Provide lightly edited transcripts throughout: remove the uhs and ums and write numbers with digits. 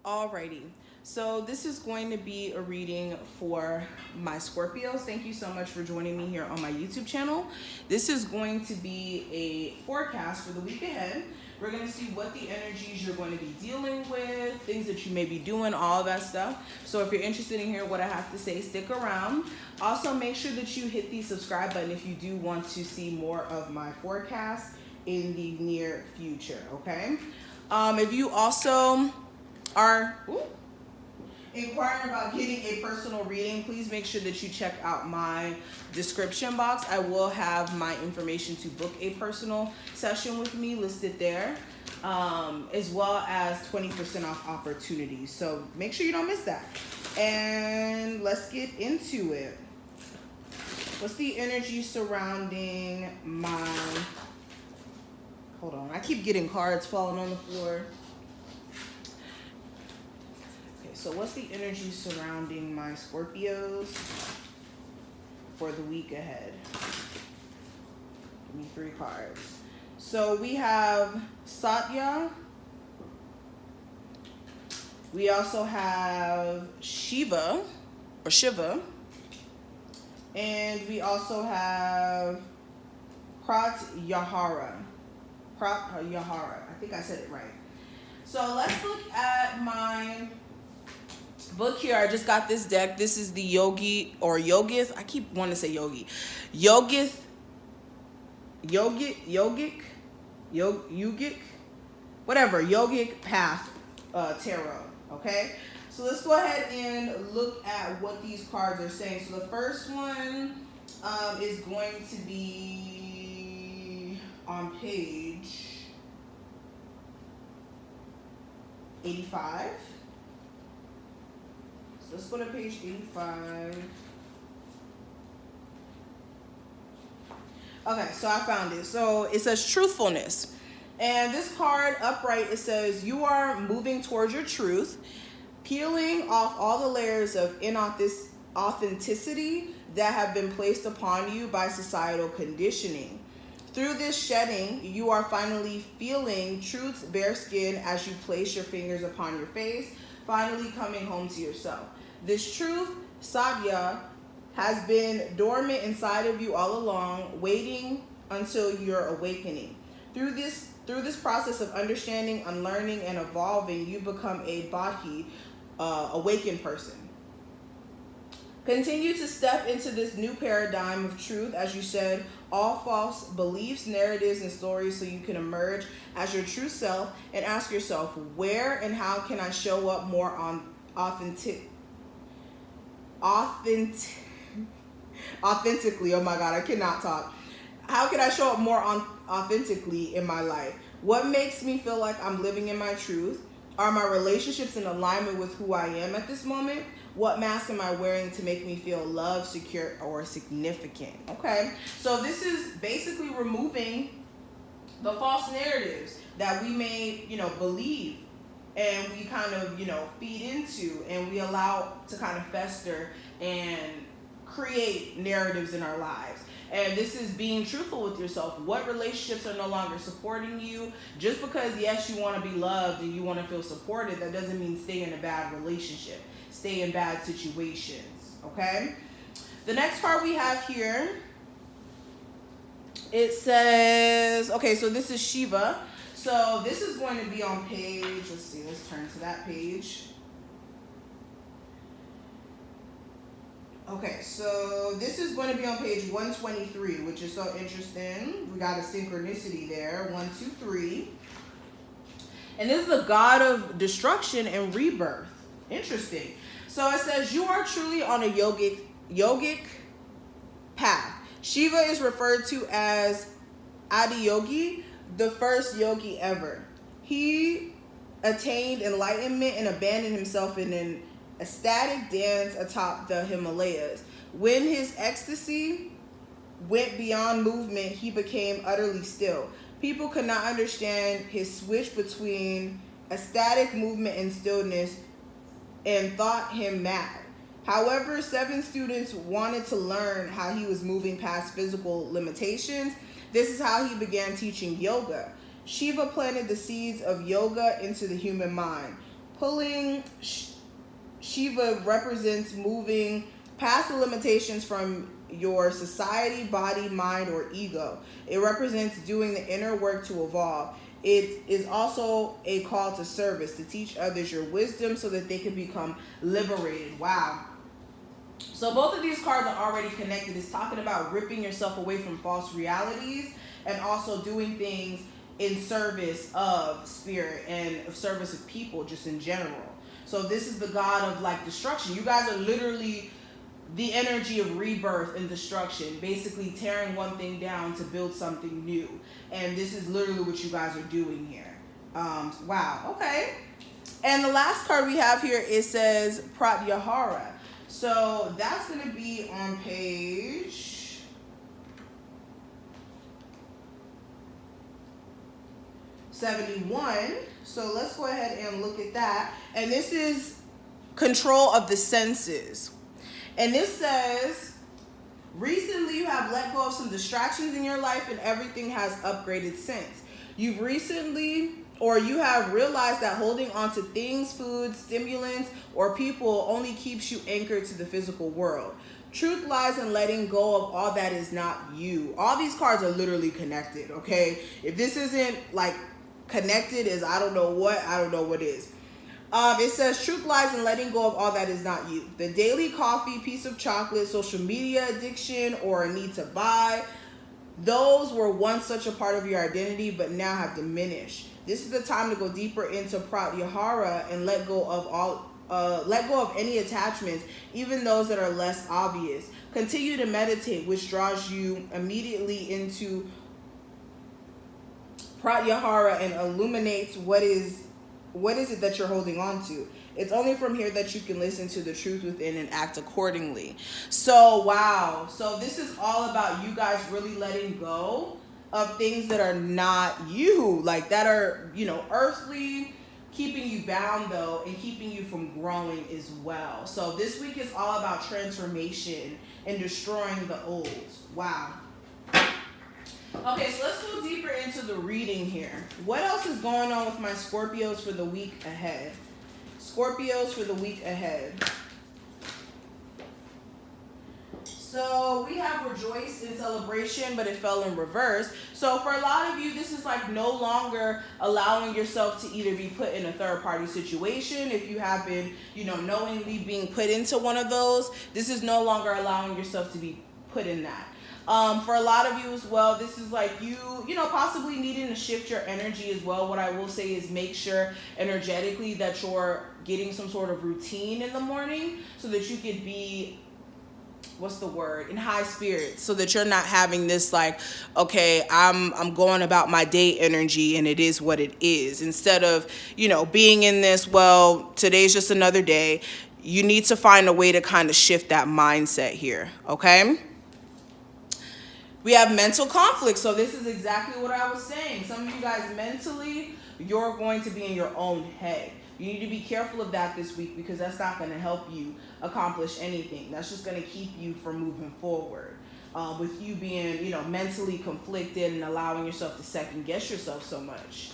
Alrighty, so this is going to be a reading for my Scorpios. Thank you so much for joining me here on my YouTube channel. This is going to be a forecast for the week ahead. We're going to see what the energies you're going to be dealing with, things that you may be doing, all of that stuff. So if you're interested in hearing what I have to say, stick around. Also, make sure that you hit the subscribe button if you do want to see more of my forecast in the near future, okay? If you also are inquiring about getting a personal reading, please make sure that you check out my description box. I will have my information to book a personal session with me listed there, as well as 20% off opportunities. So make sure you don't miss that. And let's get into it. What's the energy surrounding my... Hold on, I keep getting cards falling on the floor. So what's the energy surrounding my Scorpios for the week ahead? Give me 3 cards. So we have Satya. We also have Shiva. And we also have Pratyahara. I think I said it right. So let's look at my book here. I just got this deck. This is the Yogi or Yogith. I keep wanting to say Yogi. Yogic, whatever. Yogic Path Tarot. Okay. So let's go ahead and look at what these cards are saying. So the first one is going to be on page 85. Let's go to page 85. Okay, so I found it. So it says truthfulness. And this card, upright, it says, you are moving towards your truth, peeling off all the layers of inauthenticity that have been placed upon you by societal conditioning. Through this shedding, you are finally feeling truth's bare skin as you place your fingers upon your face, finally coming home to yourself. This truth, Satya, has been dormant inside of you all along, waiting until your awakening. Through this process of understanding, unlearning, and evolving, you become a Bodhi, awakened person. Continue to step into this new paradigm of truth, as you said, all false beliefs, narratives, and stories, so you can emerge as your true self and ask yourself, where and how can I show up more on authentically? Oh my God, I cannot talk. How can I show up more authentically in my life? What makes me feel like I'm living in my truth? Are my relationships in alignment with who I am at this moment? What mask am I wearing to make me feel loved, secure, or significant? Okay, so this is basically removing the false narratives that we may, believe, and we kind of, feed into, and we allow to kind of fester and create narratives in our lives. And this is being truthful with yourself. What relationships are no longer supporting you? Just because, yes, you want to be loved and you want to feel supported, that doesn't mean stay in a bad relationship. Stay in bad situations, okay? The next card we have here, it says, okay, so this is Shiva. So this is going to be on page, let's see, let's turn to that page. Okay, so this is going to be on page 123, which is so interesting. We got a synchronicity there, 1, 2, 3. And this is the god of destruction and rebirth. Interesting. So it says, you are truly on a yogic path. Shiva is referred to as Adiyogi, the first yogi ever. He attained enlightenment and abandoned himself in an ecstatic dance atop the Himalayas. When his ecstasy went beyond movement, he became utterly still. People could not understand his switch between ecstatic movement and stillness and thought him mad. However, 7 students wanted to learn how he was moving past physical limitations. This is how he began teaching yoga. Shiva planted the seeds of yoga into the human mind. Pulling Shiva represents moving past the limitations from your society, body, mind, or ego. It represents doing the inner work to evolve. It is also a call to service, to teach others your wisdom so that they can become liberated. Wow. So both of these cards are already connected. It's talking about ripping yourself away from false realities and also doing things in service of spirit and of service of people just in general. So this is the god of like destruction. You guys are literally the energy of rebirth and destruction, basically tearing one thing down to build something new. And this is literally what you guys are doing here. Wow, okay. And the last card we have here, it says Pratyahara. So that's going to be on page 71. So let's go ahead and look at that. And this is control of the senses. And this says, recently you have let go of some distractions in your life and everything has upgraded since. You've recently, or you have realized that holding on to things, food, stimulants, or people only keeps you anchored to the physical world. Truth lies in letting go of all that is not you. All these cards are literally connected, okay? If this isn't like connected as I don't know what is. It says truth lies in letting go of all that is not you. The daily coffee, piece of chocolate, social media addiction, or a need to buy. Those were once such a part of your identity, but now have diminished. This is the time to go deeper into Pratyahara and let go of any attachments, even those that are less obvious. Continue to meditate, which draws you immediately into Pratyahara and illuminates what is it that you're holding on to. It's only from here that you can listen to the truth within and act accordingly. So, wow. So this is all about you guys really letting go of things that are not you, like that are, you know, earthly, keeping you bound though, and keeping you from growing as well. So this week is all about transformation and destroying the old. Wow. Okay, so let's go deeper into the reading here. What else is going on with my Scorpios for the week ahead? Scorpios for the week ahead. So we have rejoice in celebration, but it fell in reverse. So for a lot of you, this is like no longer allowing yourself to either be put in a third party situation. If you have been, you know, knowingly being put into one of those, this is no longer allowing yourself to be put in that. For a lot of you as well, this is like you know, possibly needing to shift your energy as well. What I will say is make sure energetically that you're getting some sort of routine in the morning so that you could be, what's the word, in high spirits, so that you're not having this like, okay, I'm going about my day energy and it is what it is. Instead of, you know, being in this, well, today's just another day. You need to find a way to kind of shift that mindset here, okay? We have mental conflict. So this is exactly what I was saying. Some of you guys mentally, you're going to be in your own head. You need to be careful of that this week because that's not going to help you accomplish anything. That's just going to keep you from moving forward. With you being, you know, mentally conflicted and allowing yourself to second guess yourself so much.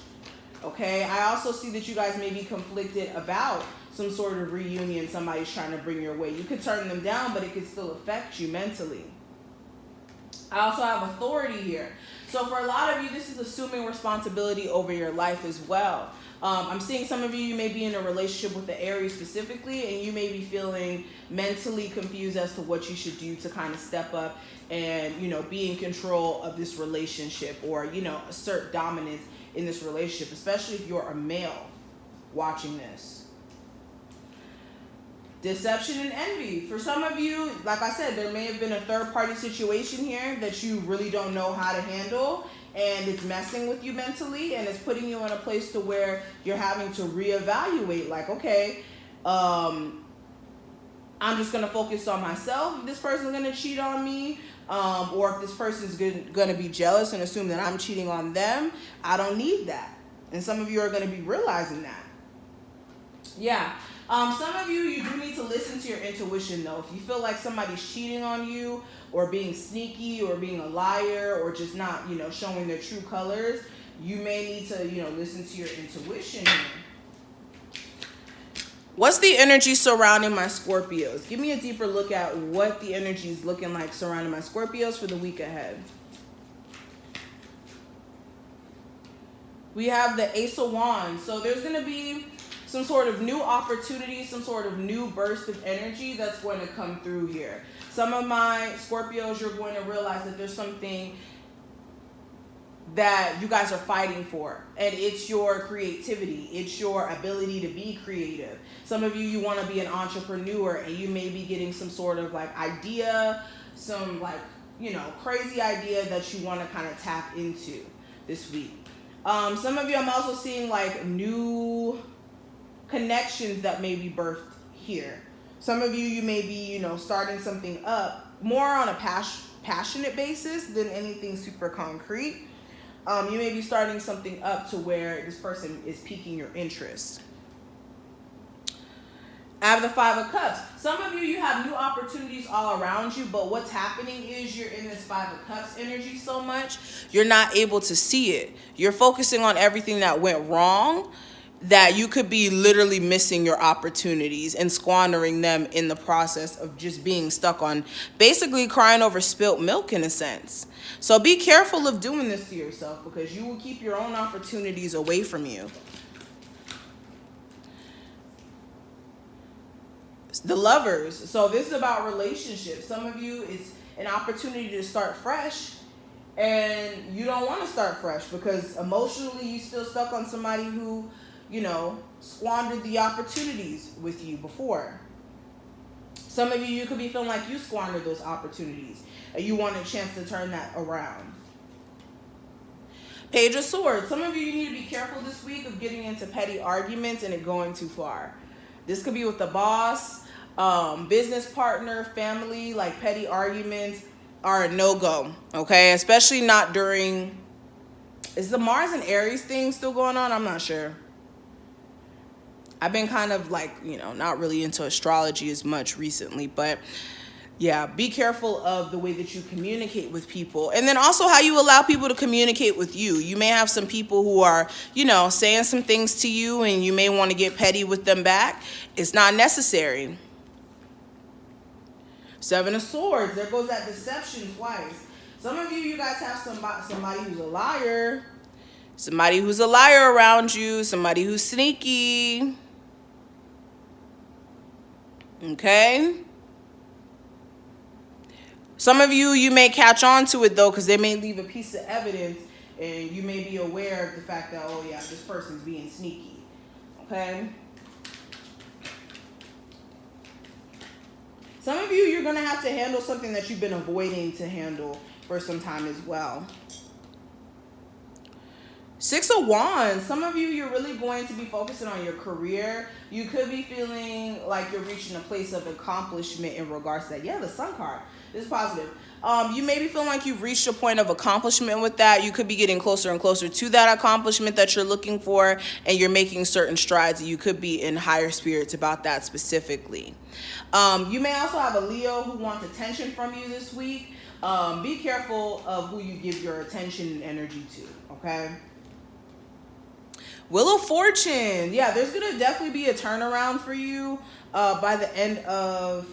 Okay, I also see that you guys may be conflicted about some sort of reunion somebody's trying to bring your way. You could turn them down, but it could still affect you mentally. I also have authority here. So for a lot of you, this is assuming responsibility over your life as well. I'm seeing some of you may be in a relationship with the Aries specifically, and you may be feeling mentally confused as to what you should do to kind of step up and, you know, be in control of this relationship or, you know, assert dominance in this relationship, especially if you're a male watching this. Deception and envy. For some of you, like I said, there may have been a third-party situation here that you really don't know how to handle, and it's messing with you mentally, and it's putting you in a place to where you're having to reevaluate, like, okay, I'm just going to focus on myself. If this person's going to cheat on me, or if this person's going to be jealous and assume that I'm cheating on them, I don't need that. And some of you are going to be realizing that. Yeah. Some of you do need to listen to your intuition, though. If you feel like somebody's cheating on you or being sneaky or being a liar or just not, you know, showing their true colors, you may need to, you know, listen to your intuition here. What's the energy surrounding my Scorpios? Give me a deeper look at what the energy is looking like surrounding my Scorpios for the week ahead. We have the Ace of Wands. So there's going to be some sort of new opportunity, some sort of new burst of energy that's going to come through here. Some of my Scorpios, you're going to realize that there's something that you guys are fighting for, and it's your creativity. It's your ability to be creative. Some of you, you want to be an entrepreneur, and you may be getting some sort of like idea, some like, you know, crazy idea that you want to kind of tap into this week. Some of you, I'm also seeing like new connections that may be birthed here. Some of you, you may be, you know, starting something up more on a passionate basis than anything super concrete. You may be starting something up to where this person is piquing your interest. I have the Five of Cups. Some of you, you have new opportunities all around you, but what's happening is you're in this Five of Cups energy so much, you're not able to see it. You're focusing on everything that went wrong, that you could be literally missing your opportunities and squandering them in the process of just being stuck on basically crying over spilt milk in a sense. So be careful of doing this to yourself, because you will keep your own opportunities away from you. The Lovers. So this is about relationships. Some of you, it's an opportunity to start fresh, and you don't want to start fresh because emotionally you still stuck on somebody who, you know, squandered the opportunities with you before. Some of you, you could be feeling like you squandered those opportunities and you want a chance to turn that around. Page of Swords. Some of you, you need to be careful this week of getting into petty arguments and it going too far. This could be with the boss, business partner, family. Like petty arguments are a no-go, okay? Especially not during, is the Mars and Aries thing still going on? I'm not sure. I've been kind of like, you know, not really into astrology as much recently, but yeah, be careful of the way that you communicate with people. And then also how you allow people to communicate with you. You may have some people who are, you know, saying some things to you and you may want to get petty with them back. It's not necessary. Seven of Swords. There goes that deception twice. Some of you guys have somebody who's a liar. Somebody who's a liar around you. Somebody who's sneaky. Okay? Some of you, you may catch on to it, though, because they may leave a piece of evidence, and you may be aware of the fact that, oh, yeah, this person's being sneaky. Okay? Some of you, you're going to have to handle something that you've been avoiding to handle for some time as well. Six of Wands. Some of you, you're really going to be focusing on your career. You could be feeling like you're reaching a place of accomplishment in regards to that. Yeah, the Sun card. This is positive. You may be feeling like you've reached a point of accomplishment with that. You could be getting closer and closer to that accomplishment that you're looking for, and you're making certain strides. You could be in higher spirits about that specifically. You may also have a Leo who wants attention from you this week. Be careful of who you give your attention and energy to, okay? Wheel of Fortune. Yeah, there's going to definitely be a turnaround for you by the end of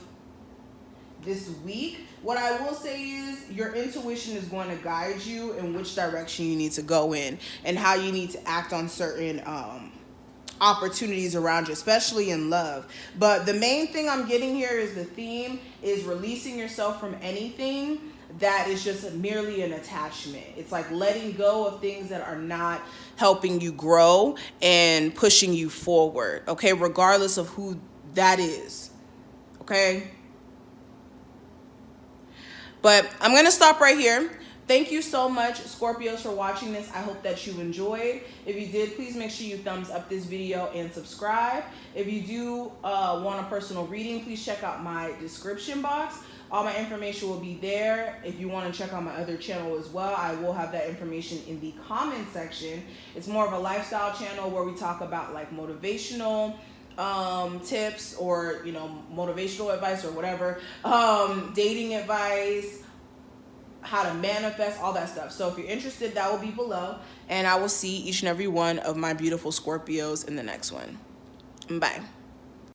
this week. What I will say is your intuition is going to guide you in which direction you need to go in and how you need to act on certain opportunities around you, especially in love. But the main thing I'm getting here is the theme is releasing yourself from anything that is just merely an attachment. It's like letting go of things that are not helping you grow and pushing you forward, okay, regardless of who that is, okay? But I'm going to stop right here. Thank you so much, Scorpios, for watching this. I hope that you enjoyed. If you did, please make sure you thumbs up this video and subscribe. If you do want a personal reading, please check out my description box. All my information will be there. If you want to check out my other channel as well, I will have that information in the comment section. It's more of a lifestyle channel where we talk about like motivational tips or, you know, motivational advice or whatever, dating advice, how to manifest, all that stuff. So if you're interested, that will be below, and I will see each and every one of my beautiful Scorpios in the next one. Bye.